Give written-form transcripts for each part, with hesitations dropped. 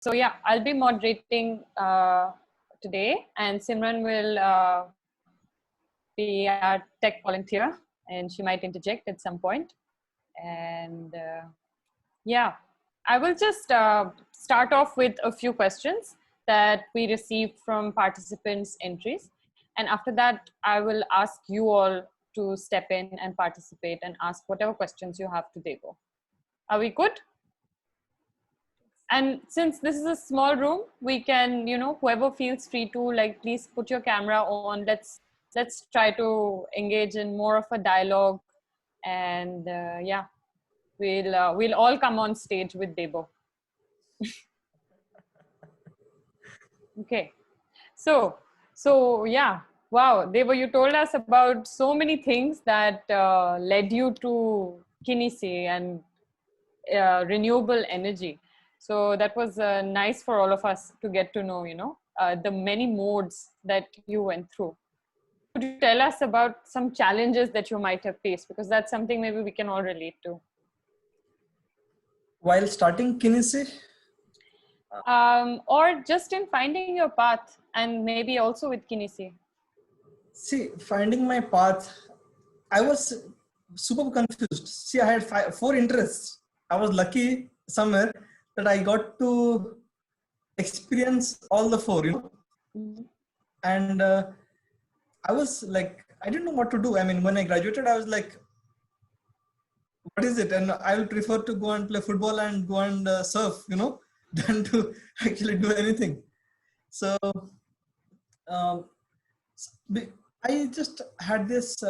So yeah, I'll be moderating today, and Simran will be our tech volunteer, and she might interject at some point. And yeah, I will just start off with a few questions that we received from participants' entries. And after that, I will ask you all to step in and participate and ask whatever questions you have to Debo. Are we good? And since this is a small room, we can, whoever feels free to, like, please put your camera on. Let's try to engage in more of a dialogue. And yeah, we'll all come on stage with Debo. Okay. So yeah, wow, Debo, you told us about so many things that led you to Kinisi and renewable energy. So that was nice for all of us to get to know, the many modes that you went through. Could you tell us about some challenges that you might have faced? Because that's something maybe we can all relate to. While starting Kinisi? Or just in finding your path, and maybe also with Kinisi. See, finding my path, I was super confused. See, I had 4 interests. I was lucky somewhere that I got to experience all the 4, Mm-hmm. And I was like, I didn't know what to do. I mean, when I graduated, I was like, what is it? And I will prefer to go and play football and go and surf, than to actually do anything. So I just had this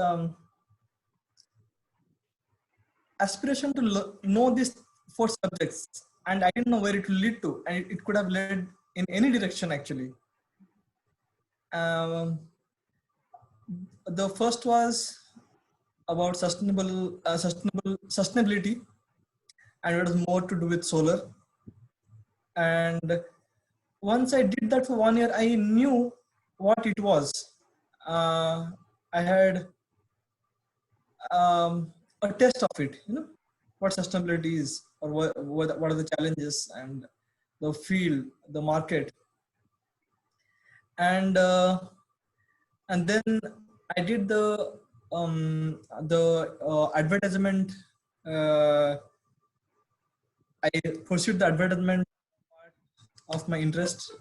aspiration to know these 4 subjects, and I didn't know where it will lead to, and it could have led in any direction actually. The first was about sustainability, and it was more to do with solar. And once I did that for 1 year, I knew what it was. I had a test of it, what sustainability is, or what are the challenges, and the field, the market. And then I did the advertisement. I pursued the advertisement part of my interest,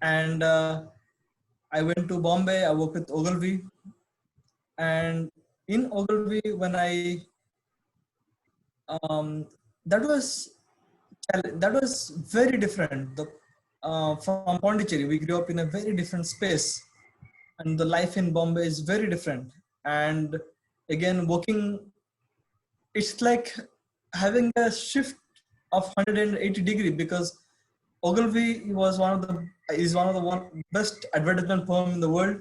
and I went to Bombay. I worked with Ogilvy, and in Ogilvy, when that was very different. From Pondicherry, we grew up in a very different space, and the life in Bombay is very different. And again, working, it's like having a shift of 180 degree, because Ogilvy is one of the best advertisement firm in the world,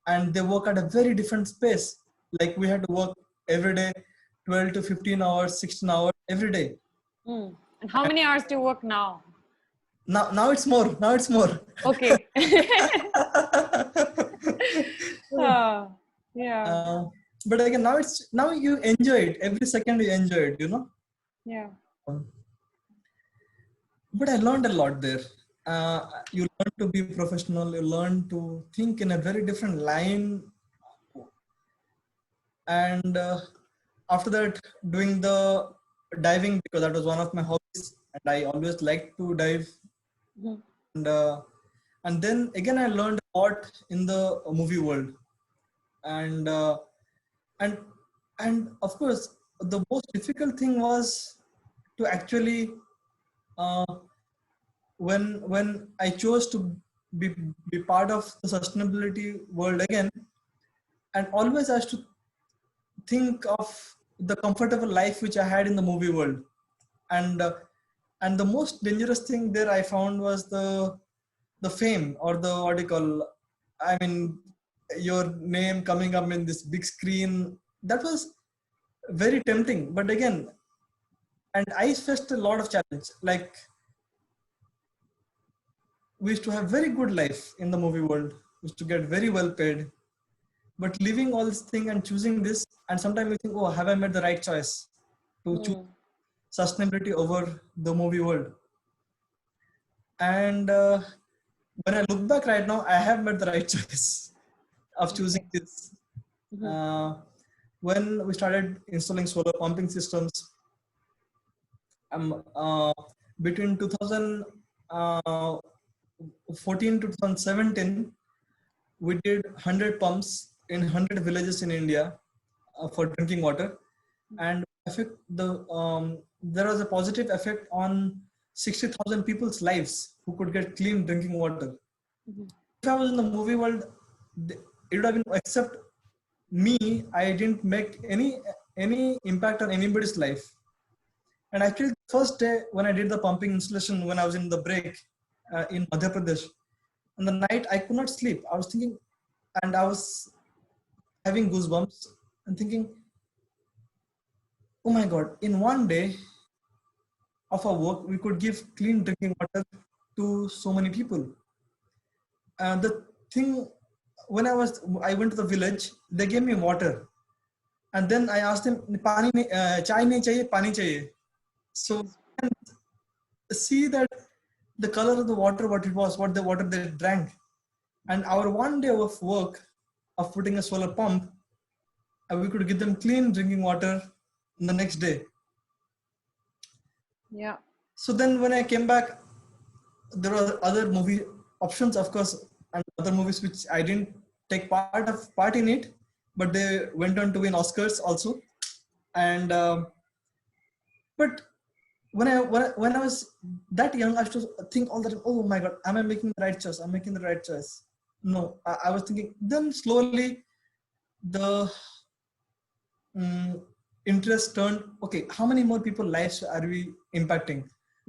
and they work at a very different space. Like, we had to work every day, 12 to 15 hours, 16 hours every day. And how many hours do you work now? Now it's more. Now it's more. Okay. Yeah. But again, now you enjoy it. Every second you enjoy it, Yeah. But I learned a lot there. You learn to be professional. You learn to think in a very different line. And after that, doing the diving, because that was one of my hobbies, and I always liked to dive. Mm-hmm. And then again, I learned a lot in the movie world, and of course, the most difficult thing was to actually when I chose to be part of the sustainability world again, and always I used to think of the comfortable life which I had in the movie world, and the most dangerous thing there I found was the fame, or the, what do you call, I mean, your name coming up in this big screen. That was very tempting, but again, and I faced a lot of challenge. Like, we used to have very good life in the movie world. We used to get very well paid, but leaving all this thing and choosing this, and sometimes we think, oh, have I made the right choice to choose sustainability over the movie world? And when I look back right now, I have made the right choice of choosing Okay. this. Mhm. Uh, when we started installing solar pumping systems, uh, between 2014 to 2017, we did 100 pumps in 100 villages in India for drinking water, and there was a positive effect on 60,000 people's lives who could get clean drinking water. Mhm. If I was in the movie world, it would have been, except me, I didn't make any impact on anybody's life. And actually, the first day when I did the pumping installation, when I was in the break in Madhya Pradesh, in the night I could not sleep. I was thinking, and I was having goosebumps and thinking, oh my God, in one day of our work, we could give clean drinking water to so many people. The thing, when I went to the village, they gave me water, and then I asked them, chai nahi chahiye, pani chahiye. So see that the color of the water, what it was, what the water they drank, and our one day of work of putting a solar pump, we could give them clean drinking water the next day. Yeah. So then when I came back, there were other movie options, of course, and other movies which I didn't take part in it, but they went on to win Oscars also. And but when I was that young, I used to think all the time, oh my God, am I making the right choice? I'm making the right choice. No, I was thinking. Then slowly the um, interest turned. Okay, how many more people lives are we impacting?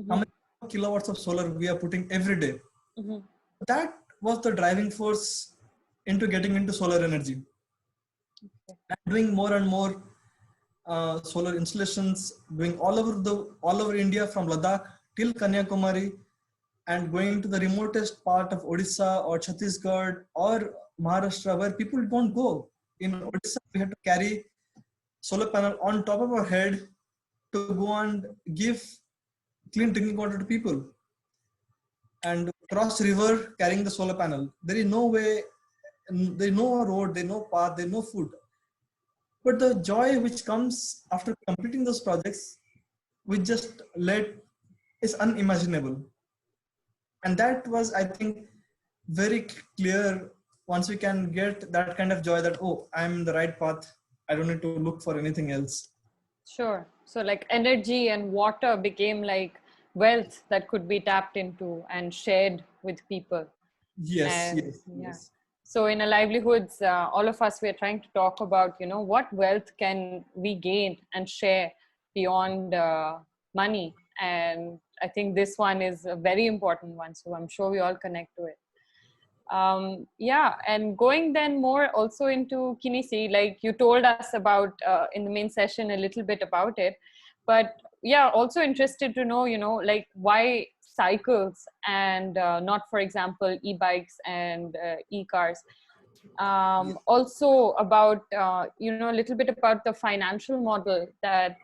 How Mhm. many kilowatts of solar we are putting every day? Mhm. That was the driving force into getting into solar energy Okay. and doing more and more solar installations, doing all over India from Ladakh till Kanyakumari, and going to the remotest part of Odisha or Chhattisgarh or Maharashtra where people don't go. In Odisha, we had to carry solar panel on top of our head to go and give clean drinking water to people, and cross river carrying the solar panel. There is no way, there is no road, there is no path, there is no food. But the joy which comes after completing those projects, we just let, is unimaginable. And that was, I think, very clear. Once we can get that kind of joy that, oh, I'm in the right path, I don't need to look for anything else. Sure. So, like, energy and water became like wealth that could be tapped into and shared with people. Yes, And yes, yeah. yes. So, in a livelihoods, all of us, we are trying to talk about, what wealth can we gain and share beyond money. And I think this one is a very important one. So, I'm sure we all connect to it. Yeah, and going then more also into Kinisi, like you told us about in the main session a little bit about it, but yeah, also interested to know, like why cycles and not, for example, e-bikes and e-cars. Yes, Also about a little bit about the financial model that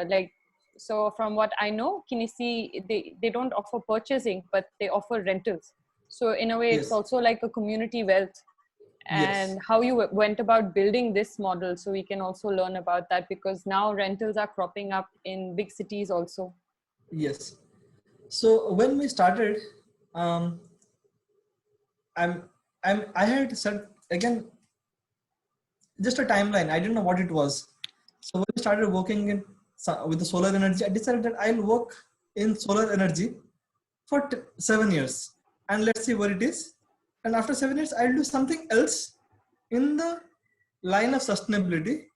like, so from what I know, Kinesi, they don't offer purchasing, but they offer rentals. So in a way, it's yes, also like a community wealth. yes, And how you went about building this model, so we can also learn about that, because now rentals are cropping up in big cities also. yes. So when we started, um, I'm, I had said again, just a timeline. I didn't know what it was. So when I started working with the solar energy, I decided that I'll work in solar energy for 7 years, and let's see where it is. And after 7 years, I'll do something else in the line of sustainability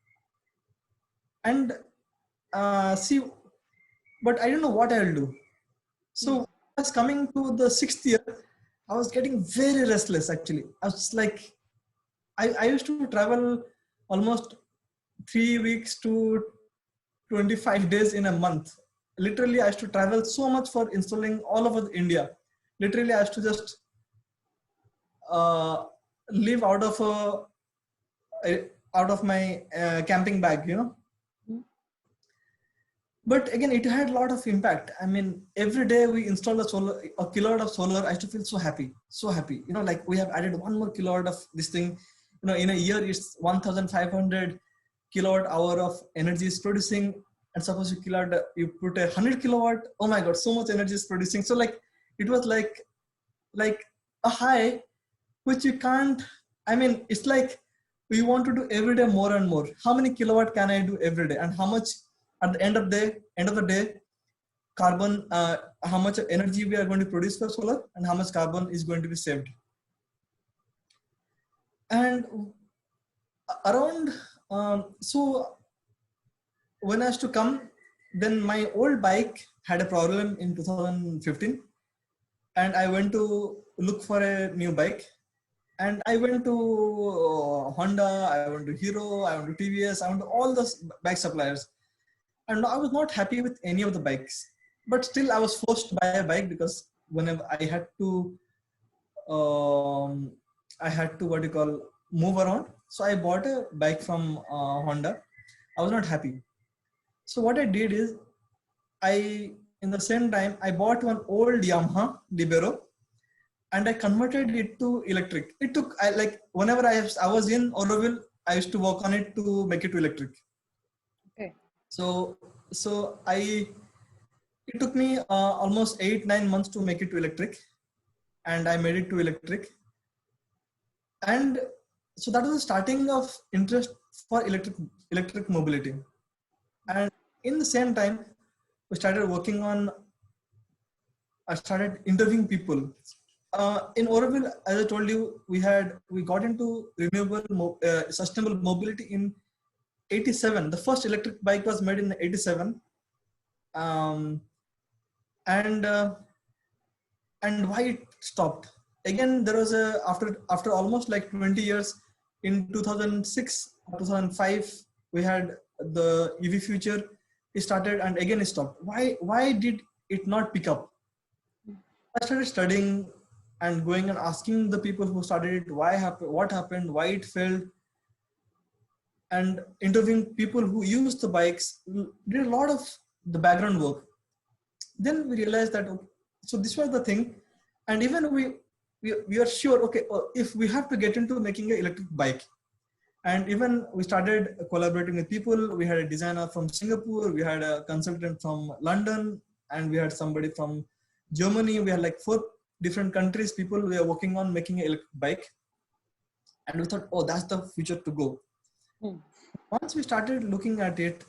and see. But I don't know what I'll do. So when I was coming to the 6th year, I was getting very restless. Actually, I was like, I used to travel almost 3 weeks to 25 days in a month. Literally, I used to travel so much for installing all over India. Literally, I used to just uh, live out of my camping bag, But again, it had a lot of impact. I mean, every day we install a kilowatt of solar, I used to feel so happy, so happy. You know, like we have added one more kilowatt of this thing. You know, in a year, it's 1,500 kilowatt hour of energy is producing. And suppose you put 100 kilowatt, oh my God, so much energy is producing. So like, it was like a high, which you can't, I mean, it's like we want to do every day more and more. How many kilowatt can I do every day? And how much at the end of the day, carbon, how much energy we are going to produce for solar and how much carbon is going to be saved. And around, so when I was to come, then my old bike had a problem in 2015 and I went to look for a new bike. And I went to Honda, I went to Hero, I went to TVS, I went to all the bike suppliers. And I was not happy with any of the bikes. But still, I was forced to buy a bike because whenever I had to what you call move around. So I bought a bike from Honda. I was not happy. So what I did is, in the same time I bought one old Yamaha Libero and I converted it to electric. It took whenever I was in Oroville, I used to work on it to make it to electric. Okay. So it took me almost 8-9 months to make it to electric, and I made it to electric. And so that was the starting of interest for electric mobility. And in the same time, we started working on. I started interviewing people. In Oroville, as I told you, we got into sustainable mobility in '87. The first electric bike was made in '87, and why it stopped? Again, there was after almost like 20 years, in 2006 or 2005, we had the EV future. It started and again it stopped. Why did it not pick up? I started studying and going and asking the people who started it what happened, why it failed, and interviewing people who used the bikes, did a lot of the background work. Then we realized that, okay, so this was the thing, and even we are sure, okay, if we have to get into making an electric bike, and even we started collaborating with people. We had a designer from Singapore, we had a consultant from London, and we had somebody from Germany. We had like 4 different countries, people we are working on making an electric bike. And we thought, oh, that's the future to go. Once we started looking at it,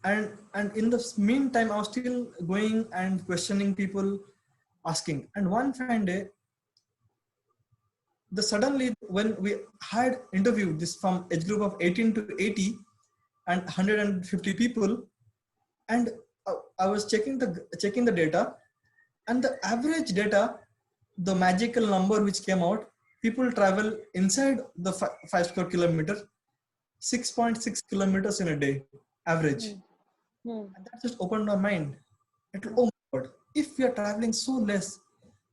and in the meantime, I was still going and questioning people, asking. And one fine day, suddenly when we had interviewed this from age group of 18 to 80 and 150 people, and I was checking the data, and the average data, the magical number which came out, people travel inside the 5 square kilometer 6.6 kilometers in a day average. And that just opened my mind. Oh my God, if we are traveling so less,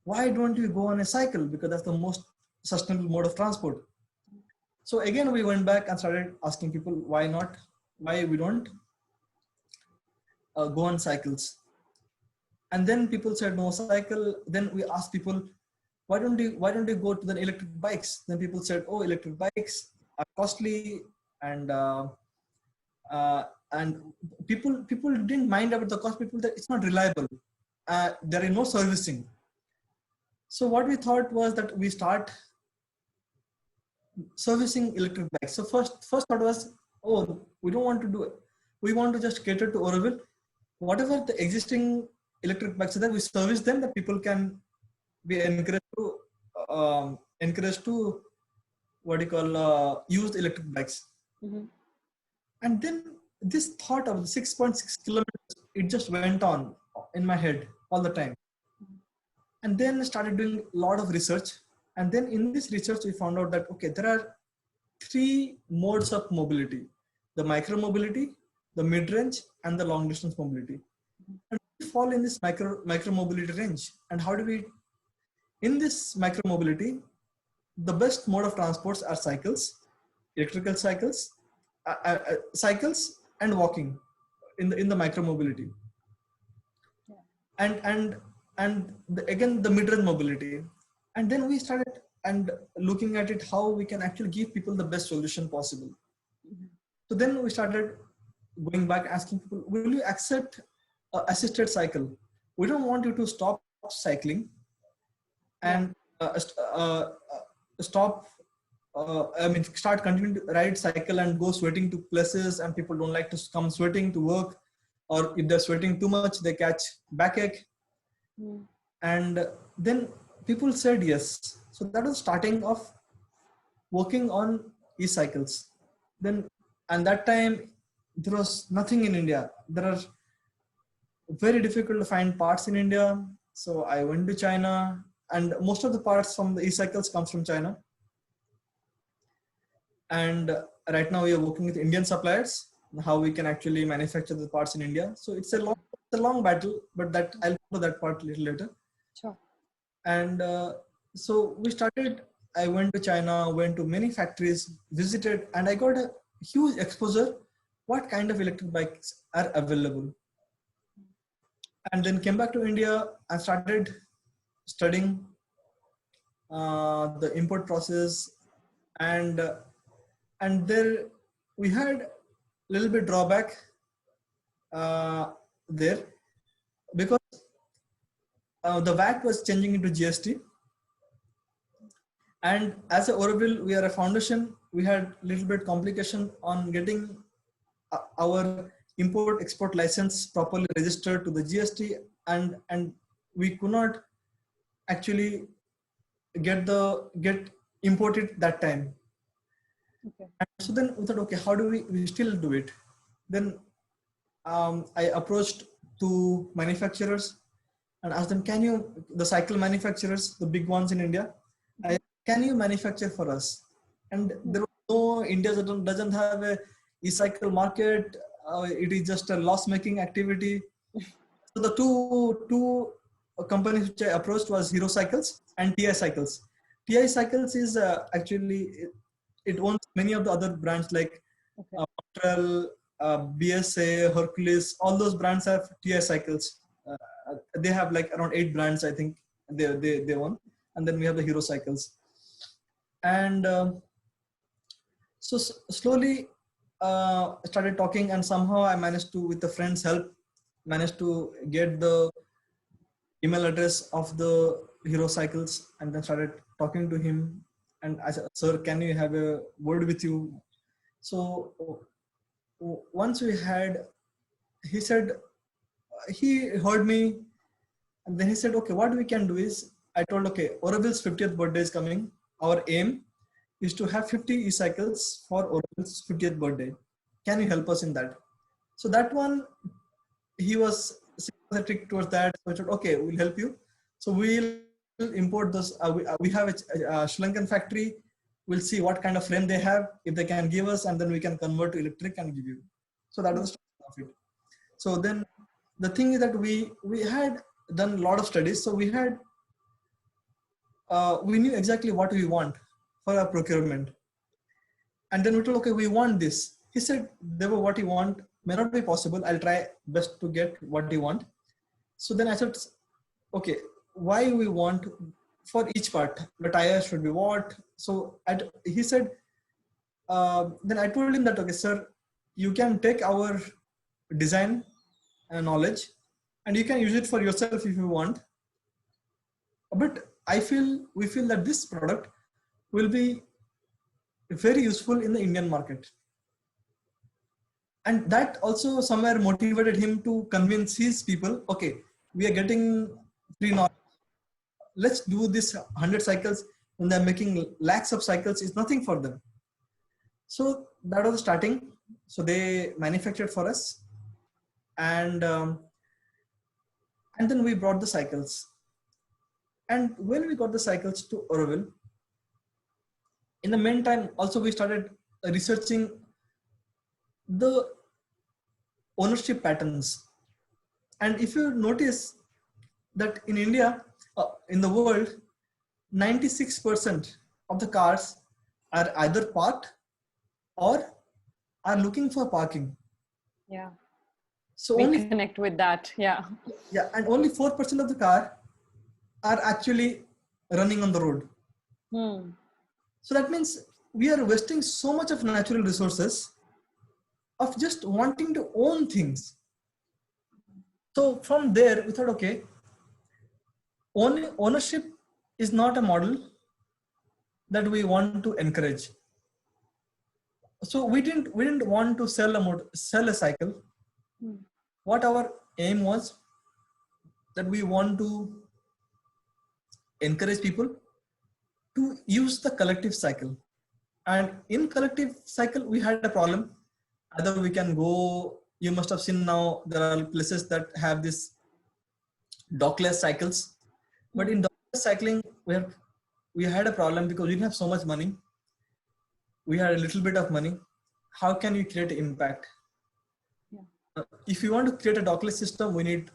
why don't we go on a cycle? Because that's the most sustainable mode of transport. So again, we went back and started asking people, why we don't go on cycles. And then people said no cycle. Then we asked people, why don't you go to the electric bikes? Then people said, oh, electric bikes are costly, and people didn't mind about the cost. People that it's not reliable. There is no servicing. So what we thought was that we start servicing electric bikes. So first thought was, oh, we don't want to do it. We want to just cater to Oroville. Whatever the existing electric bikes are there, we service them, that people can be encouraged to what you call use electric bikes. And then this thought of the 6.6 kilometers, it just went on in my head all the time. And then I started doing a lot of research. And then in this research, we found out that, okay, there are 3 modes of mobility: the micro mobility, the mid-range, and the long distance mobility. And we fall in this micro mobility range. And how do we, in this micro mobility, the best mode of transports are cycles, electrical cycles, cycles and walking. in the micro mobility, Yeah. again the mid-range mobility. And then we started and looking at it how we can actually give people the best solution possible. Mhm. So then we started going back asking people, will you accept assisted cycle? We don't want you to stop cycling and Yeah. stop start continuing to ride cycle and go sweating to places, and people don't like to come sweating to work, or if they're sweating too much they catch backache. Mm. And then people said yes. So that was starting of working on e-cycles. Then, and that time there was nothing in India. There are very difficult to find parts in India. So I went to China, and most of the parts from the e-cycles comes from China. And right now we are working with Indian suppliers, how we can actually manufacture the parts in India. So Okay. it's a long battle, but that I'll go to that part a little later. Sure. And so we started. I went to China, went to many factories, visited, and I got a huge exposure what kind of electric bikes are available. And then came back to India and started studying the import process. And uh, and there we had a little bit drawback uh, there, because the VAT was changing into GST. And as a Oroville, we are a foundation. We had a little bit complication on getting our import export license properly registered to the GST, and we could not actually get imported that time. Okay. And so then we thought, okay, how do we still do it? Then I approached to manufacturers and asked them, can you, the cycle manufacturers, the big ones in India, I, can you manufacture for us? And there was no, India doesn't have a e-cycle market. It is just a loss-making activity. So the two companies which I approached was Hero Cycles and TI Cycles. TI Cycles is actually, it owns many of the other brands like Okay. Montreal, BSA, Hercules. All those brands have TI Cycles. They have like around 8 brands, I think. They own, and then we have the Hero Cycles. And so slowly started talking, and somehow I managed to, with a friend's help, managed to get the email address of the Hero Cycles, and then started talking to him. And I said, sir, can you have a word with you? So once we had, he said, he heard me, and then he said, okay, what we can do is, I told, okay, Oroville's 50th birthday is coming. Our aim is to have 50 e-cycles for Oroville's 50th birthday. Can you help us in that? So that one, he was sympathetic towards that. So I said, okay, we'll help you. So we'll import those. We have a Sri Lankan factory. We'll see what kind of frame they have, if they can give us, and then we can convert to electric and give you. So that was the start of it. So then the thing is that we had done a lot of studies. So we knew exactly what we want for our procurement. And then we told, okay, we want this. He said, Deva, what you want may not be possible. I'll try best to get what you want. So then I said, okay, why we want for each part, the tire should be what? So he said, then I told him that, okay, sir, you can take our design and knowledge and you can use it for yourself if you want. But we feel that this product will be very useful in the Indian market. And that also somewhere motivated him to convince his people, okay, we are getting free knowledge. Let's do this 100 cycles, when they're making lakhs of cycles, is nothing for them. So that was starting. So they manufactured for us, and then we brought the cycles. And when we got the cycles to Oroville, in the meantime, also we started researching the ownership patterns. And if you notice that in India, in the world, 96% of the cars are either parked or are looking for parking. Yeah. So we only, connect with that. Yeah. yeah, and only 4% of the car are actually running on the road. Hmm. So that means we are wasting so much of natural resources of just wanting to own things. So from there, we thought, okay, ownership is not a model that we want to encourage. So we didn't want to sell a cycle. Hmm. What our aim was that we want to encourage people to use the collective cycle. And in collective cycle, we had a problem. Either we can go, you must have seen now, there are places that have this dockless cycles. But in dockless cycling, we had a problem because we didn't have so much money. We had a little bit of money. How can we create impact? Yeah. If you want to create a dockless system, we need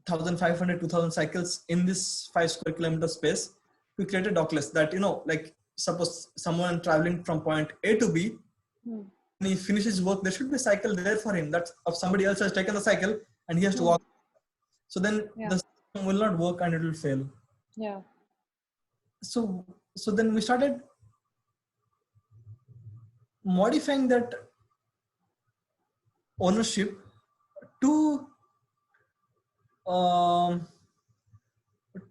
1,500, 2,000 cycles in this 5 square kilometer space to create a dockless that, like suppose someone traveling from point A to B, Hmm. when he finishes work, there should be a cycle there for him. That's of somebody else has taken the cycle and he has to Hmm. walk. So then Yeah. the system will not work and it will fail. Yeah. So then we started modifying that ownership to um,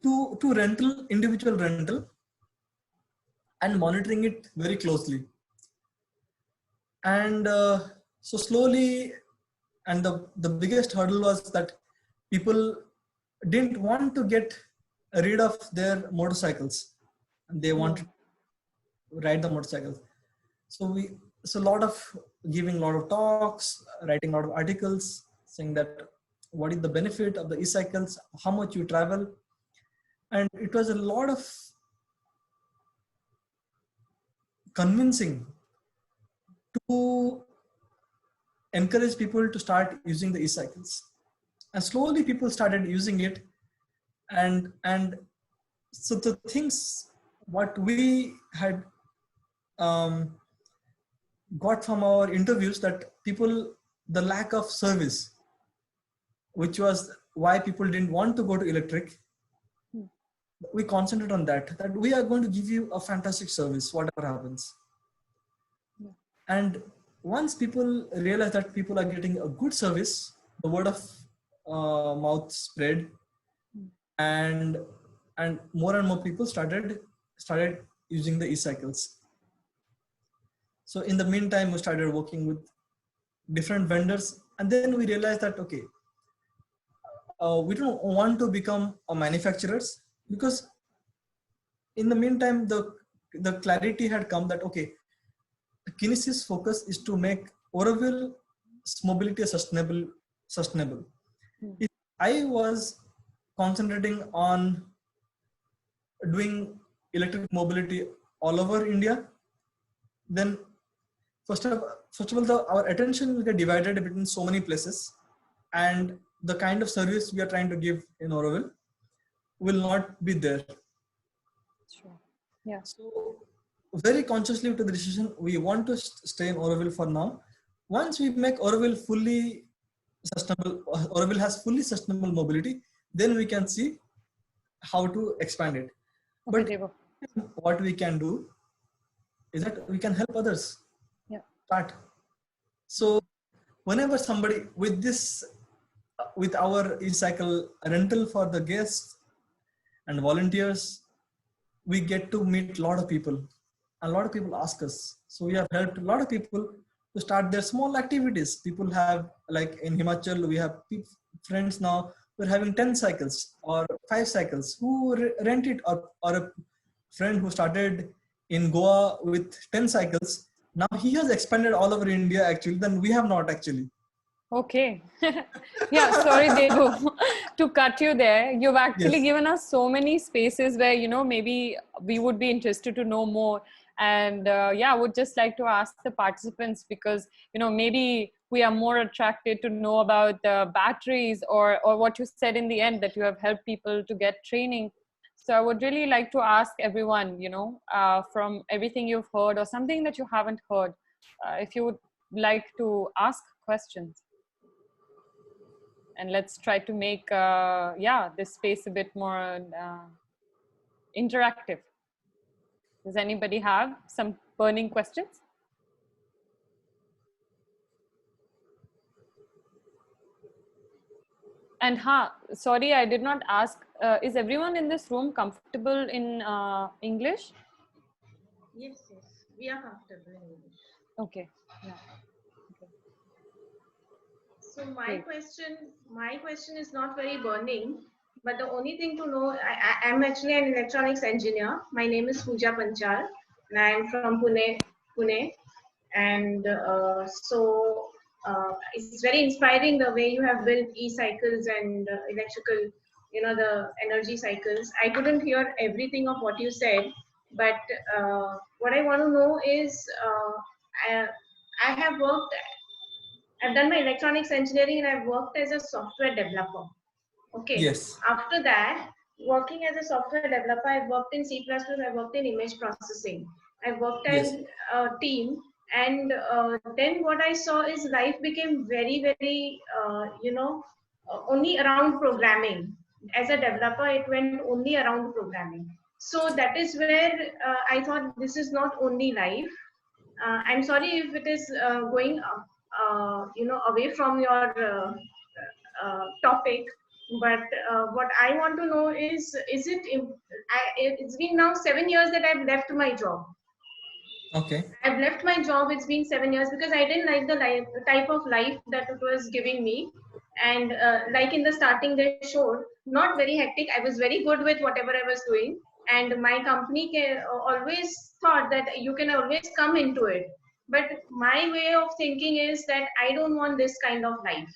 to rental, individual rental, and monitoring it very closely. And so slowly, and the biggest hurdle was that people didn't want to get rid of their motorcycles, and they Hmm. wanted to ride the motorcycles. So a lot of giving a lot of talks, writing a lot of articles saying that what is the benefit of the e-cycles, how much you travel. And it was a lot of convincing to encourage people to start using the e-cycles. And slowly people started using it. And so the things what we had um, got from our interviews, that people, the lack of service, which was why people didn't want to go to electric, Hmm. we concentrate on that we are going to give you a fantastic service whatever happens. Yeah. And once people realize that people are getting a good service, the word of mouth spread. Hmm. And more and more people started using the e-cycles. So in the meantime, we started working with different vendors, and then we realized that okay, we don't want to become a manufacturers, because in the meantime the clarity had come that okay, Kinesi's focus is to make Oroville mobility sustainable. Hmm. If I was concentrating on doing electric mobility all over India, then first of all, our attention will get divided between so many places, and the kind of service we are trying to give in Oroville will not be there. Sure. Yeah. So very consciously to the decision, we want to stay in Oroville for now. Once we make Oroville fully sustainable, Oroville has fully sustainable mobility, then we can see how to expand it. Okay, But Deva. what we can do is that we can help others Yeah. start. So whenever somebody with this, with our e-cycle rental for the guests and volunteers, we get to meet a lot of people. A lot of people ask us. So we have helped a lot of people to start their small activities. People have, like in Himachal, we have friends now, we're having 10 cycles or 5 cycles who rent it, or a friend who started in Goa with 10 cycles. Now he has expanded all over India actually, then we have not actually. Okay. Yeah, sorry, Devu, to cut you there. You've actually Yes. given us so many spaces where, maybe we would be interested to know more. And yeah, I would just like to ask the participants because, maybe we are more attracted to know about the batteries or what you said in the end that you have helped people to get training. So I would really like to ask everyone, from everything you've heard or something that you haven't heard, if you would like to ask questions. and let's try to make this space a bit more interactive. Does anybody have some burning questions? And sorry, I did not ask. Is everyone in this room comfortable in English? Yes, we are comfortable in English. Okay. Yeah. Okay. So my question is not very burning, but the only thing to know, I'm actually an electronics engineer. My name is Pooja Panchal, and I'm from Pune, and it's very inspiring the way you have built e-cycles and electrical, the energy cycles. I couldn't hear everything of what you said, but what I want to know is I have worked. I've done my electronics engineering and I've worked as a software developer. Okay. Yes. After that, working as a software developer, I've worked in C++, I've worked in image processing. I've worked Yes. in a team. And then what I saw is life became very, very, only around programming. As a developer, it went only around programming. So that is where I thought this is not only life. I'm sorry if it is going away from your topic, but what I want to know is it's been now 7 years that I've left my job. Okay. I've left my job. It's been 7 years because I didn't like the type of life that it was giving me. And like in the starting, they showed not very hectic. I was very good with whatever I was doing. And my company always thought that you can always come into it. But my way of thinking is that I don't want this kind of life.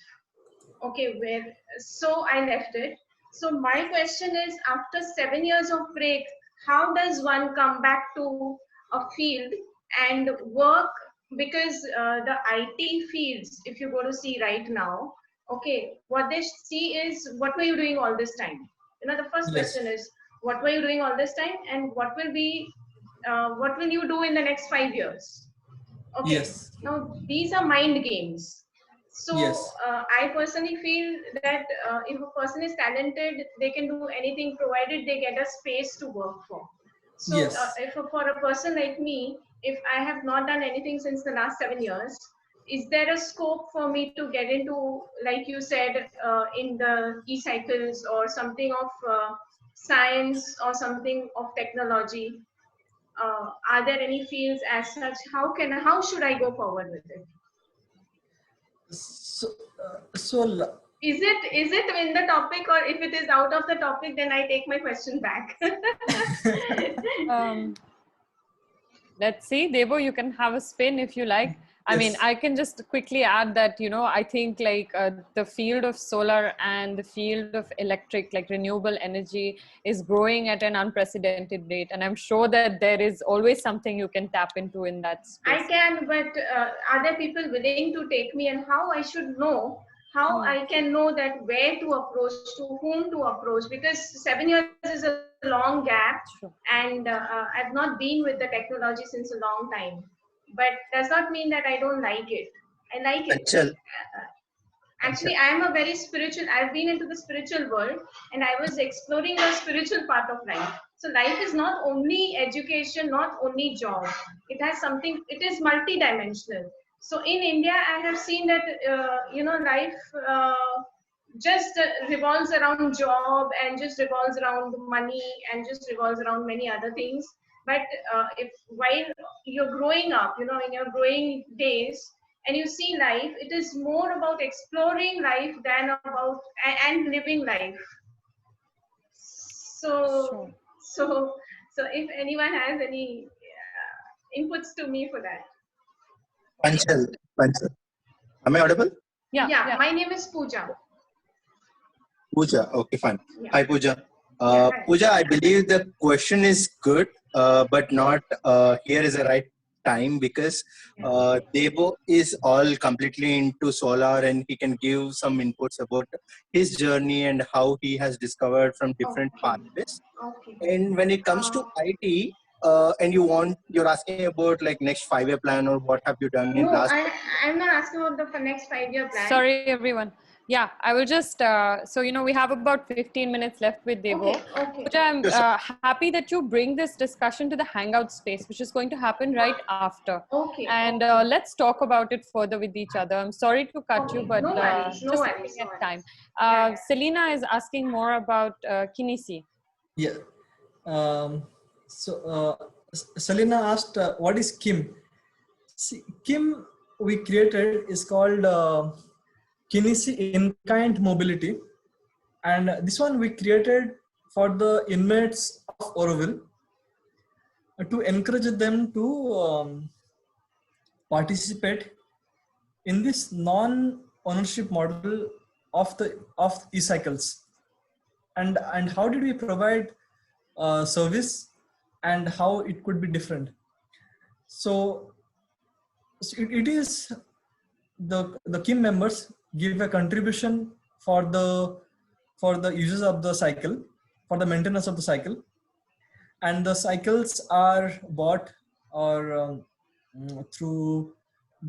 Okay, so I left it. So my question is, after 7 years of break, how does one come back to a field and work? Because the IT fields, if you go to see right now, okay, what they see is, what were you doing all this time? The first Yes. question is, what were you doing all this time, and what will you do in the next 5 years? Okay. Yes. Now these are mind games. So Yes. I personally feel that if a person is talented, they can do anything provided they get a space to work for. So Yes. if for a person like me, if I have not done anything since the last 7 years, is there a scope for me to get into, like you said, in the e-cycles or something of science or something of technology? Are there any fields as such? How should I go forward with it? So, so Is it in the topic, or if it is out of the topic, then I take my question back. Let's see, Debo, you can have a spin if you like. I mean, I can just quickly add that, I think like the field of solar and the field of electric, like renewable energy, is growing at an unprecedented rate. And I'm sure that there is always something you can tap into in that space. I can, but are there people willing to take me, and how I should know, how I can know that where to approach, to whom to approach? Because 7 years is a long gap, and I've not been with the technology since a long time. But does not mean that I don't like it. I like it. Actually, I am a very spiritual. I've been into the spiritual world, and I was exploring the spiritual part of life. So life is not only education, not only job. It has something. It is multidimensional. So in India, I have seen that life just revolves around job, and just revolves around money, and just revolves around many other things. But if while you're growing up, in your growing days, and you see life, it is more about exploring life than about and living life. So if anyone has any inputs to me for that. Panchal. Am I audible? Yeah. My name is Pooja. Pooja. Okay, fine. Yeah. Hi, Pooja. Hi. Pooja, I believe the question is good, but not here is the right time, because Debo is all completely into solar, and he can give some inputs about his journey and how he has discovered from different pathways. Okay. And when it comes to IT, and you're asking about like next 5-year plan, or what have you done in No, last? I'm not asking about the next 5-year plan. Sorry, everyone. Yeah, I will just, so, we have about 15 minutes left with Devo. Okay. But I'm Yes, sir. happy that you bring this discussion to the Hangout space, which is going to happen right after. Okay. And let's talk about it further with each other. I'm sorry to cut you, Okay. but No worries. No just worries. looking No at worries. time. Yeah. Yeah. Selena is asking more about Kinisi. Yeah. So Selena asked, "What is Kim?" See, Kim we created is called Kinisi in-kind mobility, and this one we created for the inmates of Oroville to encourage them to participate in this non-ownership model of e-cycles. And how did we provide service and how it could be different. So, it is the Kim members give a contribution for the uses of the cycle, for the maintenance of the cycle, and the cycles are bought or through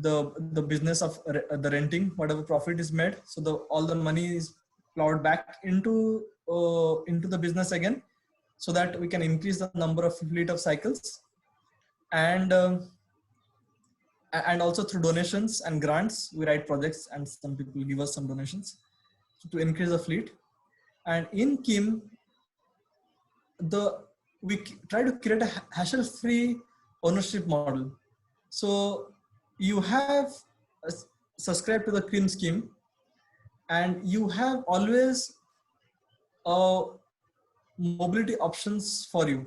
the business of the renting, whatever profit is made. So all the money is plowed back into the business again, so that we can increase the number of fleet of cycles, and and also through donations and grants we write projects, and some people give us some donations to increase the fleet. And in Kim, the we try to create a hassle-free ownership model. So you have uh, subscribed to the Kim scheme, and you have always mobility options for you.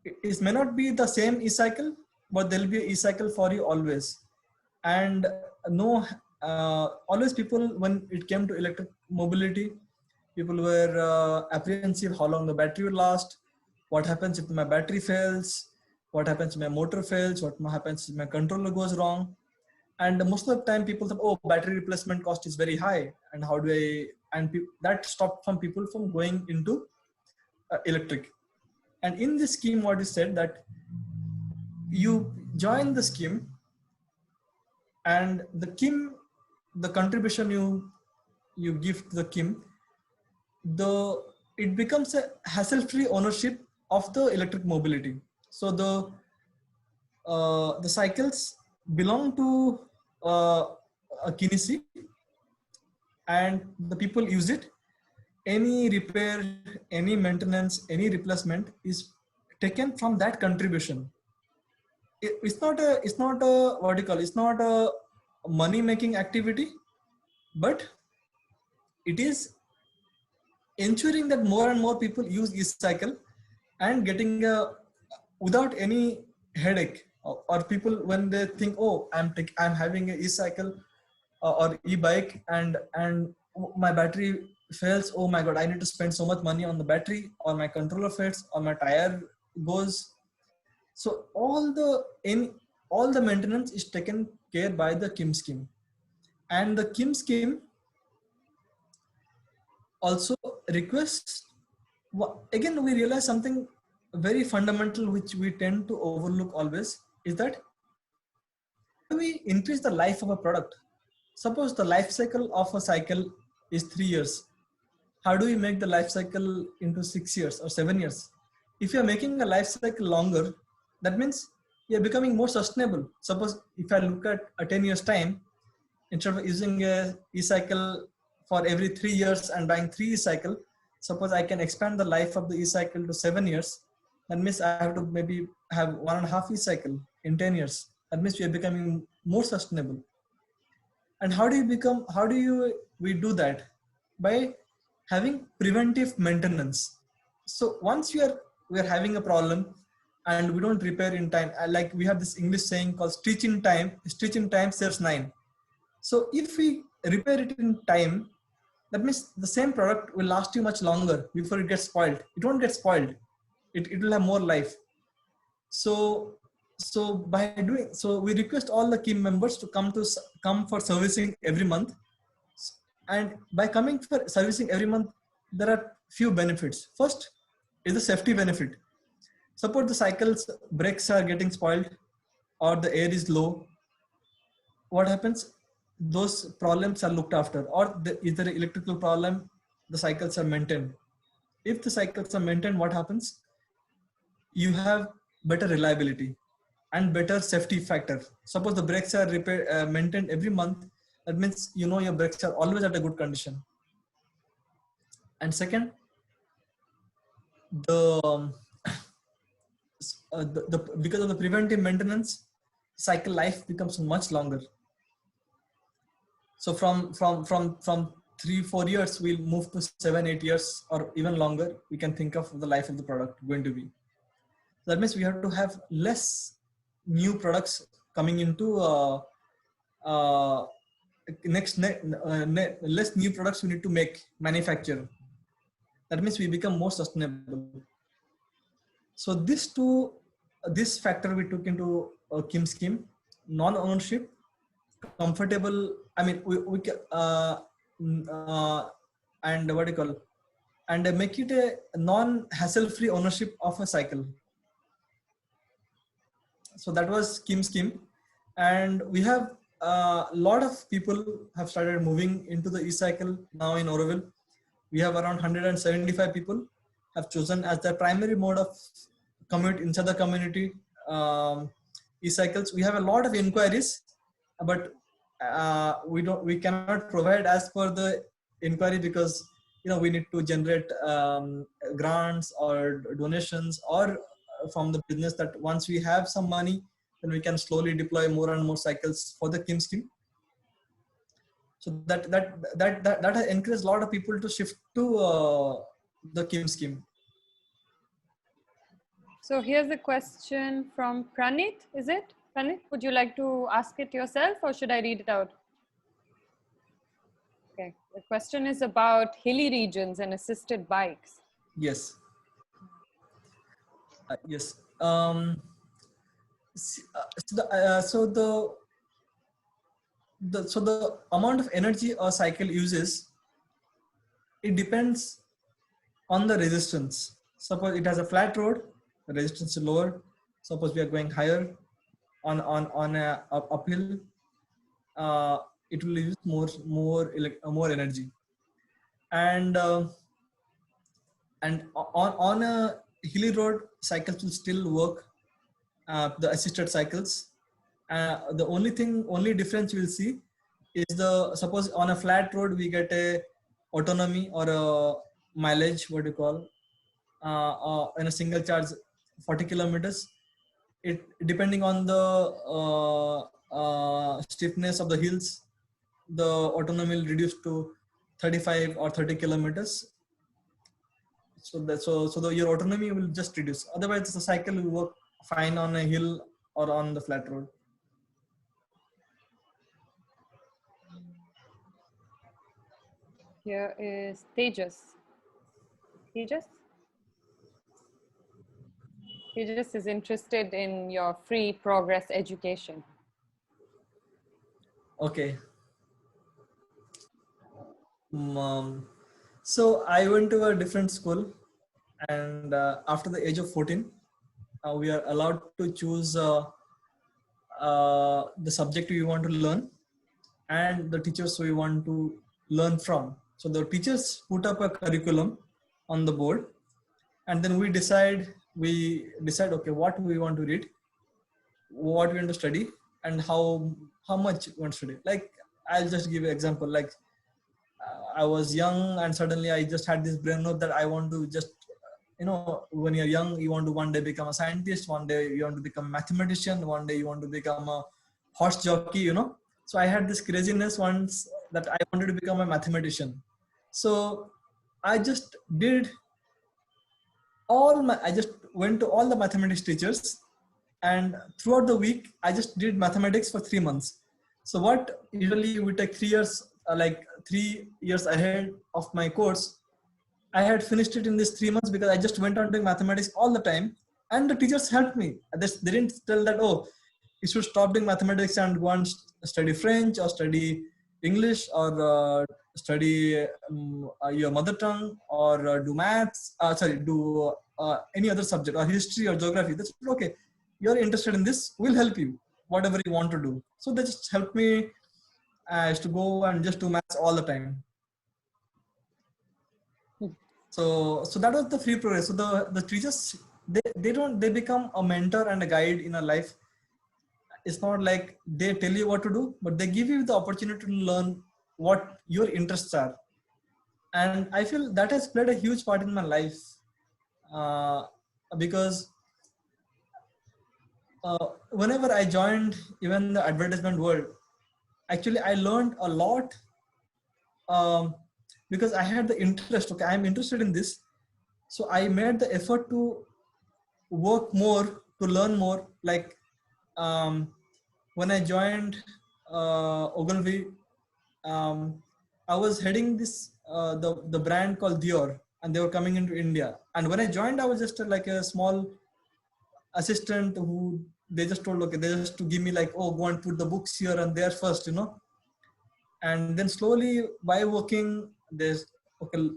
It may not be the same e-cycle, but there'll be an e-cycle for you always. And no, always people, when it came to electric mobility, people were apprehensive how long the battery will last, what happens if my battery fails, what happens if my motor fails, what happens if my controller goes wrong. And most of the time people think, oh, battery replacement cost is very high, and how do I, and that stopped some people from going into electric. And in this scheme, what is said that you join the scheme, and the contribution you give to the Kim, it becomes a hassle-free ownership of the electric mobility. So the cycles belong to a Kinisi, and the people use it. Any repair, any maintenance, any replacement is taken from that contribution. It's not a what do you call, it's not a money making activity, but it is ensuring that more and more people use e-cycle and getting without any headache, or people when they think, oh, I'm having an e-cycle or e-bike, and my battery fails, oh my god, I need to spend so much money on the battery, or my controller fails, or my tire goes. So all the maintenance is taken care by the Kim scheme. And the Kim scheme also requests, again we realize something very fundamental which we tend to overlook always, is that how do we increase the life of a product? Suppose the life cycle of a cycle is 3 years. How do we make the life cycle into 6 years or 7 years? If you're making a life cycle longer, that means you're becoming more sustainable. Suppose if I look at a 10 years time, instead of using a e-cycle for every 3 years and buying 3 e-cycle, suppose I can expand the life of the e-cycle to 7 years. That means I have to maybe have 1.5 e-cycle in 10 years. That means we are becoming more sustainable. And how do we do that? By having preventive maintenance. So once we are having a problem and we don't repair in time, like we have this English saying called stitch in time saves 9. So if we repair it in time, that means the same product will last you much longer before it gets spoiled. It won't get spoiled. It will have more life. So by doing so, we request all the Kim members to come for servicing every month. And by coming for servicing every month, there are few benefits. First is the safety benefit. Suppose the cycle's brakes are getting spoiled or the air is low. What happens? those problems are looked after, or is there an electrical problem, the cycles are maintained. If the cycles are maintained, what happens? You have better reliability and better safety factor. Suppose the brakes are maintained every month, that means your brakes are always at a good condition. And second, the, because of the preventive maintenance, cycle life becomes much longer. So from 3-4 years, we'll move to 7-8 years or even longer. We can think of the life of the product going to be. That means we have to have less new products coming into less new products we need to manufacture. That means we become more sustainable. So this factor we took into KIM scheme: non-ownership, comfortable. I mean, and what do you call? And make it a non-hassle-free ownership of a cycle. So that was KIM scheme, and we have a lot of people have started moving into the e-cycle now in Oroville. We have around 175 people have chosen as their primary mode of commute inside the community e-cycles. We have a lot of inquiries, but we cannot provide as per the inquiry, because we need to generate grants or donations or from the business, that once we have some money, then we can slowly deploy more and more cycles for the KIM scheme. So that has encouraged a lot of people to shift to the KIM scheme. So here's a question from Pranit. Is it Pranit? Would you like to ask it yourself, or should I read it out? Okay. The question is about hilly regions and assisted bikes. Yes. Yes. So the amount of energy a cycle uses, it depends on the resistance. Suppose it has a flat road, the resistance is lower. Suppose we are going higher on a uphill, it will use more energy. And on a hilly road, cycles will still work, the assisted cycles. The only difference you will see is suppose on a flat road we get a autonomy or a mileage, what do you call, in a single charge 40 kilometers. It depending on the stiffness of the hills, the autonomy will reduce to 35 or 30 kilometers. So your autonomy will just reduce. Otherwise, the cycle will work fine on a hill or on the flat road. Here is Tejas. Tejas is interested in your free progress education. Okay. So I went to a different school, and after the age of 14, we are allowed to choose the subject we want to learn and the teachers we want to learn from. So the teachers put up a curriculum on the board, and then we decide okay, what we want to read, what we want to study, and how much we want to study. Like, I'll just give an example. Like, I was young and suddenly I just had this brain note that I want to just, when you're young, you want to one day become a scientist, one day you want to become a mathematician, one day you want to become a horse jockey, So I had this craziness once that I wanted to become a mathematician. So I just I just went to all the mathematics teachers, and throughout the week, I just did mathematics for 3 months. So what usually we take 3 years, like 3 years ahead of my course, I had finished it in these 3 months because I just went on doing mathematics all the time, and the teachers helped me. They didn't tell that, oh, you should stop doing mathematics and go and study French or study English or study your mother tongue or do maths, do any other subject or history or geography. That's okay. You're interested in this, we'll help you, whatever you want to do. So they just helped me, I used to go and just do maths all the time. So that was the free progress. So the teachers, they become a mentor and a guide in a life. It's not like they tell you what to do, but they give you the opportunity to learn what your interests are. And I feel that has played a huge part in my life, uh, because whenever I joined even the advertisement world, actually I learned a lot, um, because I had the interest. Okay, I'm interested in this, so I made the effort to work more, to learn more. Like, um, when I joined Ogilvy, um, I was heading this the brand called Dior, and they were coming into India. And when I joined, I was just like a small assistant who they just told, okay, they just to give me like, oh, go and put the books here and there first, And then slowly by working, there's okay.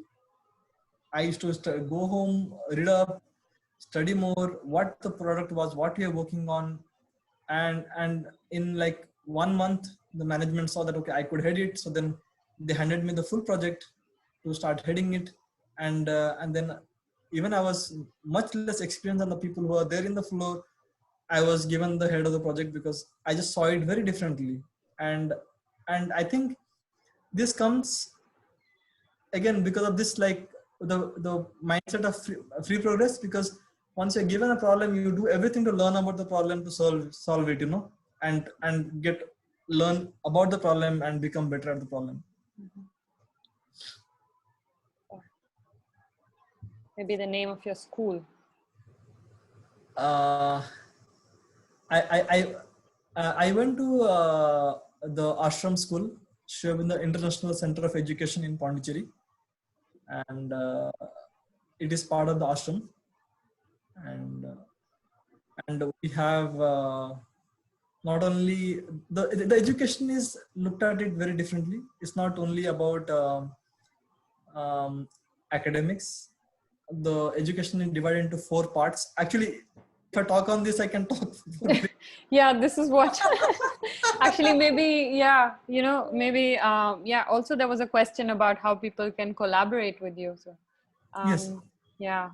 I used to go home, read up, study more, what the product was, what we are working on, and in like 1 month, the management saw that okay, I could head it. So then they handed me the full project to start heading it, and then even I was much less experienced than the people who are there in the floor. I was given the head of the project because I just saw it very differently, and and I think this comes again because of this, like the mindset of free progress. Because once you're given a problem, you do everything to learn about the problem, to solve it, and get learn about the problem and become better at the problem. Maybe the name of your school. uh, I went to the ashram school, Shivabinda International Center of Education in Pondicherry, and it is part of the ashram. And we have not only the education is looked at it very differently. It's not only about academics. The education is divided into 4 parts. Actually, if I talk on this, I can talk for Yeah, this is what actually maybe, yeah, maybe yeah, also there was a question about how people can collaborate with you. So yes. yeah,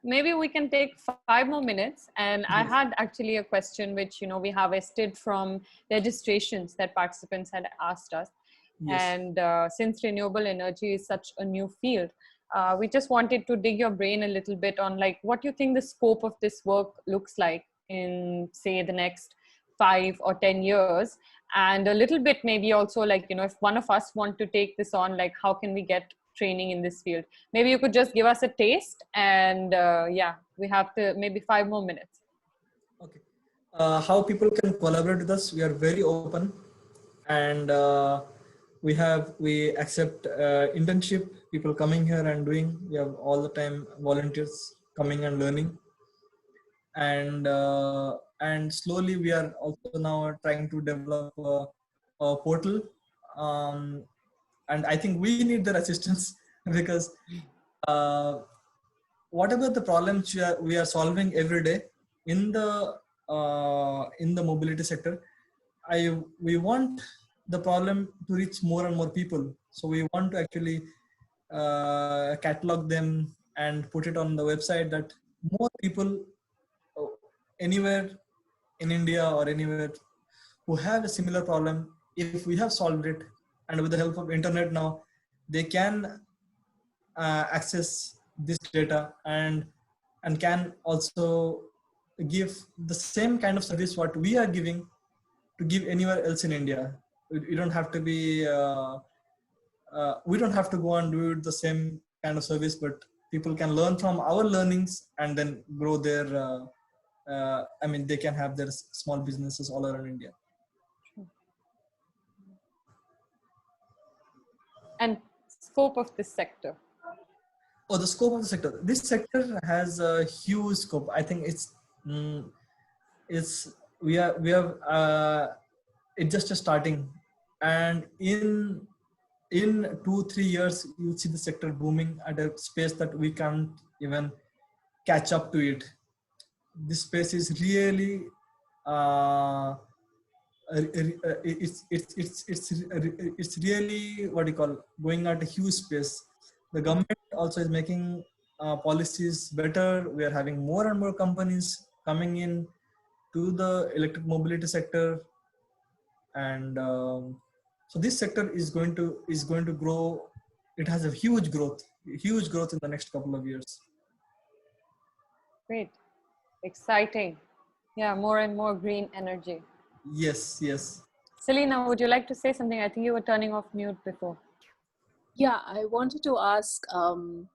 maybe we can take 5 more minutes. And I Yes. had actually a question which we harvested from registrations that participants had asked us. Yes. And since renewable energy is such a new field, we just wanted to dig your brain a little bit on like what you think the scope of this work looks like in, say, the next 5 or 10 years. And a little bit maybe also like, if one of us want to take this on, like how can we get training in this field? Maybe you could just give us a taste. And yeah, we have to maybe 5 more minutes. Okay. How people can collaborate with us? We are very open, and we accept internship people coming here and doing. We have all the time volunteers coming and learning, and slowly we are also now trying to develop a portal, um, and I think we need their assistance because uh, whatever the problems we are solving every day in the mobility sector, we want the problem to reach more and more people. So we want to actually catalog them and put it on the website, that more people uh, anywhere in India or anywhere who have a similar problem, if we have solved it, and with the help of internet now, they can access this data and can also give the same kind of service what we are giving to give anywhere else in India. You don't have to be we don't have to go and do the same kind of service, but people can learn from our learnings and then grow their I mean, they can have their small businesses all around India. And scope of this sector? Oh, the scope of the sector. This sector has a huge scope. I think it's we are it's just starting, and in 2-3 years you'll see the sector booming at a space that we can't even catch up to it. This space is really uh, it's really what you call going at a huge pace. The government also is making policies better. We are having more and more companies coming in to the electric mobility sector, and so this sector is going to grow. It has a huge growth in the next couple of years. Great. Exciting. Yeah, more and more green energy. Yes, yes. Selena, would you like to say something? I think you were turning off mute before. Yeah, I wanted to ask. I'm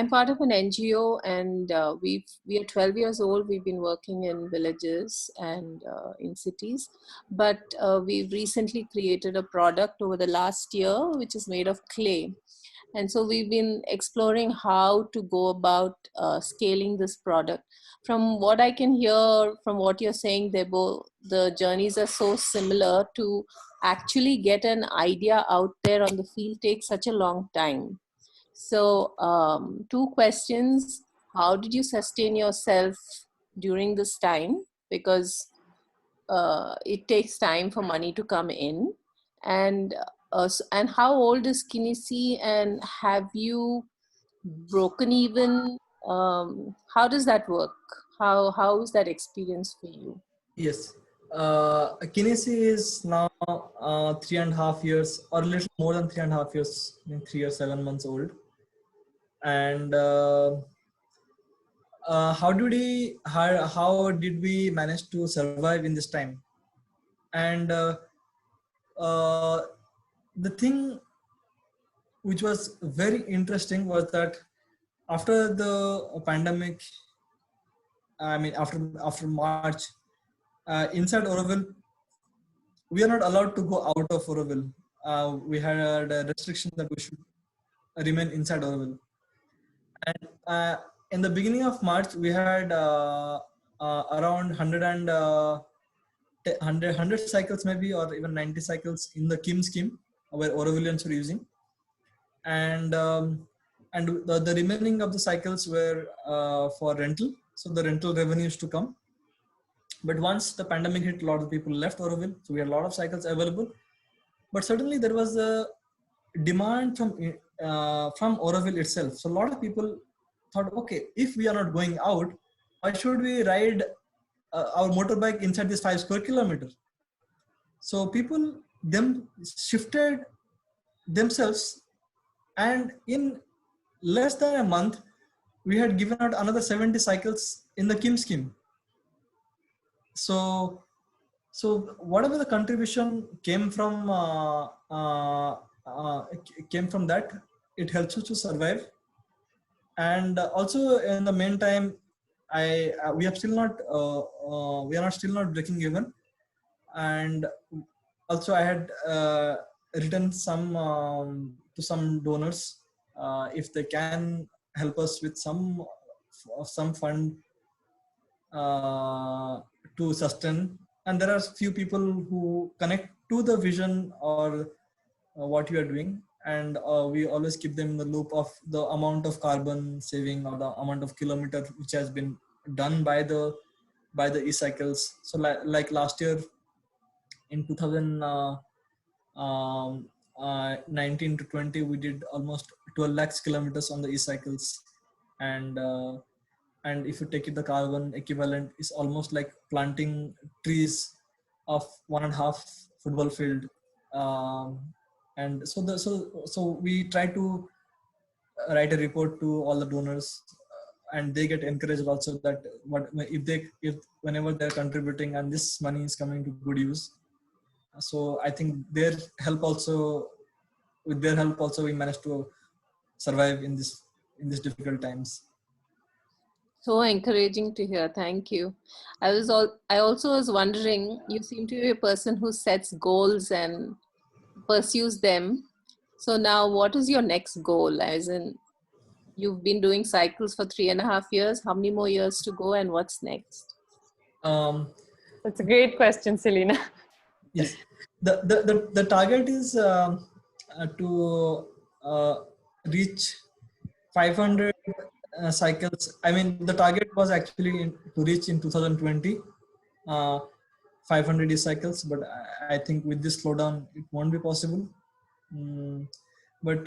part of an NGO, and we are 12 years old. We've been working in villages and in cities, but we've recently created a product over the last year, which is made of clay. And so we've been exploring how to go about scaling this product. From what I can hear, from what you're saying, the journeys are so similar. To actually get an idea out there on the field takes such a long time. So 2 questions. How did you sustain yourself during this time? Because it takes time for money to come in. And and how old is Kinisi, and have you broken even? How does that work? How is that experience for you? Yes. Kinesi is now 3.5 years, or a little more than 3.5 years, I mean 3 or 7 months old. And how did we manage to survive in this time? And uh, the thing which was very interesting was that after the pandemic, I mean after March, inside Oroville, we are not allowed to go out of Oroville. We had a restriction that we should remain inside Oroville. And in the beginning of March, we had around 100 cycles maybe, or even 90 cycles in the KIM scheme where Orovillians were using. And the remaining of the cycles were for rental. So the rental revenues to come. But once the pandemic hit, a lot of people left Oroville. So we had a lot of cycles available. But certainly there was a demand from Oroville itself. So a lot of people thought, okay, if we are not going out, why should we ride our motorbike inside this 5 square kilometers? So people shifted themselves, and in less than a month, we had given out another 70 cycles in the KIM scheme. So whatever the contribution came from that, it helps us to survive. And also in the meantime, we are still not breaking even. And also I had written to some donors if they can help us with some fund to sustain. And there are few people who connect to the vision or what you are doing, and we always keep them in the loop of the amount of carbon saving or the amount of kilometer which has been done by the e-cycles. So like last year in 2019 to 20, we did almost 12 lakhs kilometers on the e-cycles. And if you take it, the carbon equivalent is almost like planting trees of 1.5 football field. And so we try to write a report to all the donors, and they get encouraged also that if whenever they're contributing and this money is coming to good use. So I think with their help also we managed to survive in these difficult times. So encouraging to hear. Thank you. I also was wondering, you seem to be a person who sets goals and pursues them. So now what is your next goal? As in, you've been doing cycles for 3.5 years. How many more years to go, and what's next? That's a great question, Selena. Yes, the target is to reach 500 cycles. I mean, the target was actually to reach in 2020 500 e-cycles, but I think with this slowdown, it won't be possible. But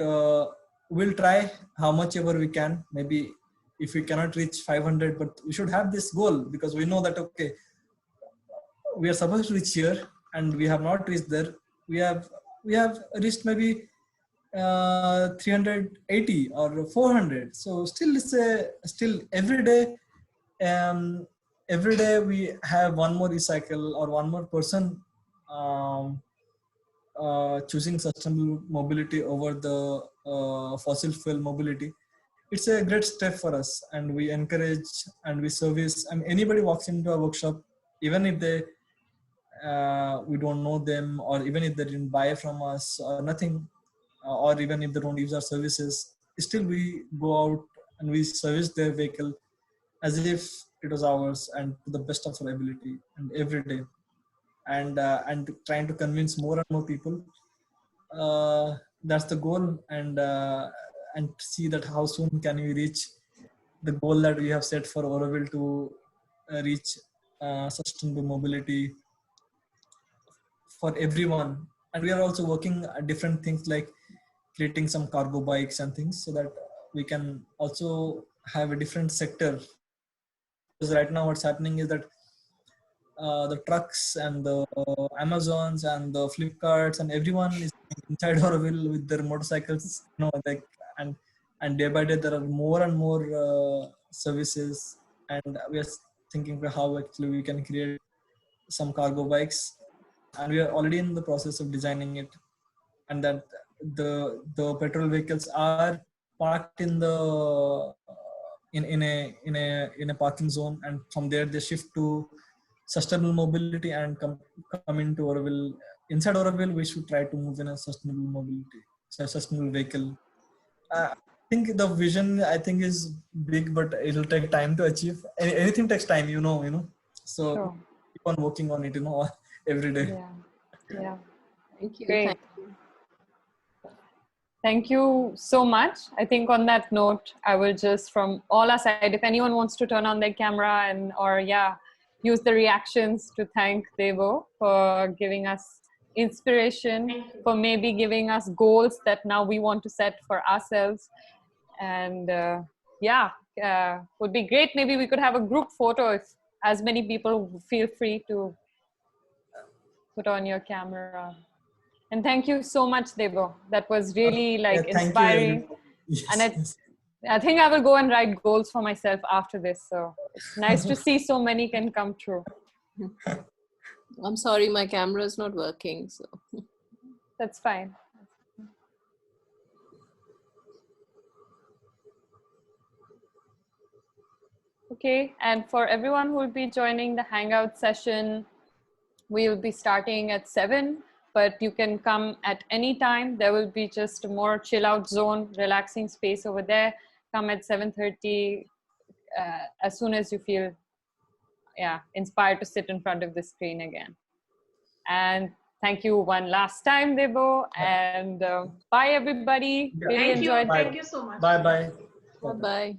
we'll try how much ever we can. Maybe if we cannot reach 500, but we should have this goal, because we know that, okay, we are supposed to reach here and we have not reached there. We have reached maybe 380 or 400. So still it's still every day we have one more recycle or one more person um, choosing sustainable mobility over the fossil fuel mobility. It's a great step for us, and we encourage and we service. I mean, anybody walks into a workshop, even if they we don't know them, or even if they didn't buy from us or nothing, or even if they don't use our services, still we go out and we service their vehicle as if it was ours, and to the best of our ability, and every day, and trying to convince more and more people. That's the goal, and see that how soon can we reach the goal that we have set for Oroville to reach sustainable mobility for everyone. And we are also working at different things like creating some cargo bikes and things, so that we can also have a different sector. Because right now what's happening is that the trucks and the Amazons and the Flipkarts and everyone is inside Oroville with their motorcycles, like, and day by day there are more and more services, and we are thinking how actually we can create some cargo bikes, and we are already in the process of designing it, and that the petrol vehicles are parked in the in a parking zone, and from there they shift to sustainable mobility and come into Oroville. Inside Oroville, we should try to move in a sustainable mobility, so sustainable vehicle. I think the vision, I think, is big, but it'll take time to achieve. Anything takes time, So Sure. keep on working on it, every day. Yeah. Thank you. Great. Thank you. Thank you so much. I think on that note, I will just, from all our side, if anyone wants to turn on their camera or use the reactions to thank Devo for giving us inspiration, for maybe giving us goals that now we want to set for ourselves. And would be great. Maybe we could have a group photo if as many people feel free to put on your camera. And thank you so much, Devo. That was really inspiring. Yes, and yes. I think I will go and write goals for myself after this. So it's nice to see so many can come true. I'm sorry, my camera is not working. So That's fine. Okay, and for everyone who will be joining the Hangout session, we will be starting at 7, but you can come at any time. There will be just a more chill out zone, relaxing space over there. Come at 7:30 as soon as you feel inspired to sit in front of the screen again. And thank you one last time, Debo, and bye everybody. Yeah. Really enjoyed. Thank you so much. Bye bye. bye.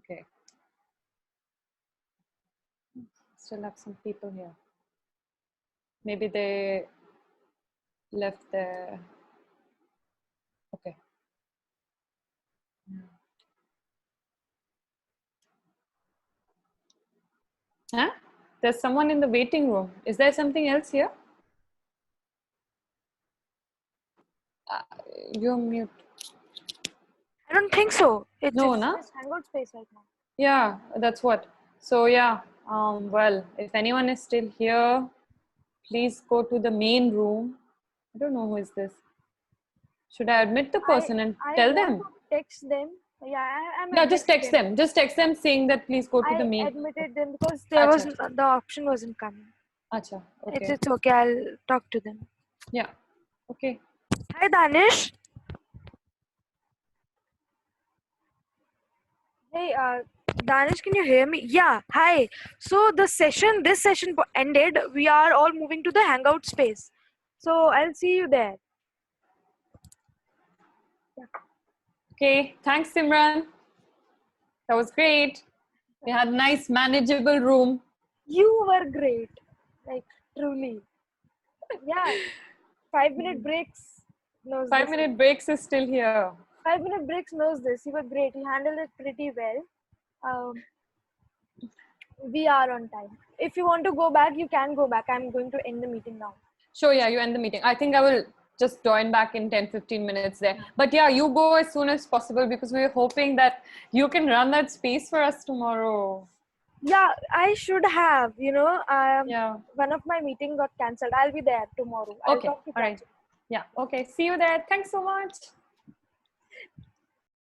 Okay. Still have some people here. Maybe they left the. Okay. Huh? There's someone in the waiting room. Is there something else here? You're mute. I don't think so. It's No? just Hangout space right now. Yeah, that's what. So well, if anyone is still here, please go to the main room. I don't know who is this. Should I admit the person and tell them? I want to text them. Yeah, I'm Yeah, just text them. Just text them saying that please go to the main. I admitted them because there was the option wasn't coming. Acha. Okay. It's okay. I'll talk to them. Yeah. Okay. Hi, Danish. Hey, Danish, can you hear me? Yeah. Hi. So this session ended. We are all moving to the hangout space. So I'll see you there. Okay. Thanks, Simran. That was great. We had a nice, manageable room. You were great. Like truly. Yeah. 5-minute breaks knows this. 5-minute breaks is still here. 5-minute breaks knows this. You were great. You handled it pretty well. We are on time. If you want to go back, you can go back. I'm going to end the meeting now. Sure, yeah, you end the meeting. I think I will just join back in 10-15 minutes there. But yeah, you go as soon as possible because we're hoping that you can run that space for us tomorrow. Yeah, I should have. Yeah. One of my meeting got cancelled. I'll be there tomorrow. I'll Okay. talk to All right. Catherine. Yeah. Okay. See you there. Thanks so much.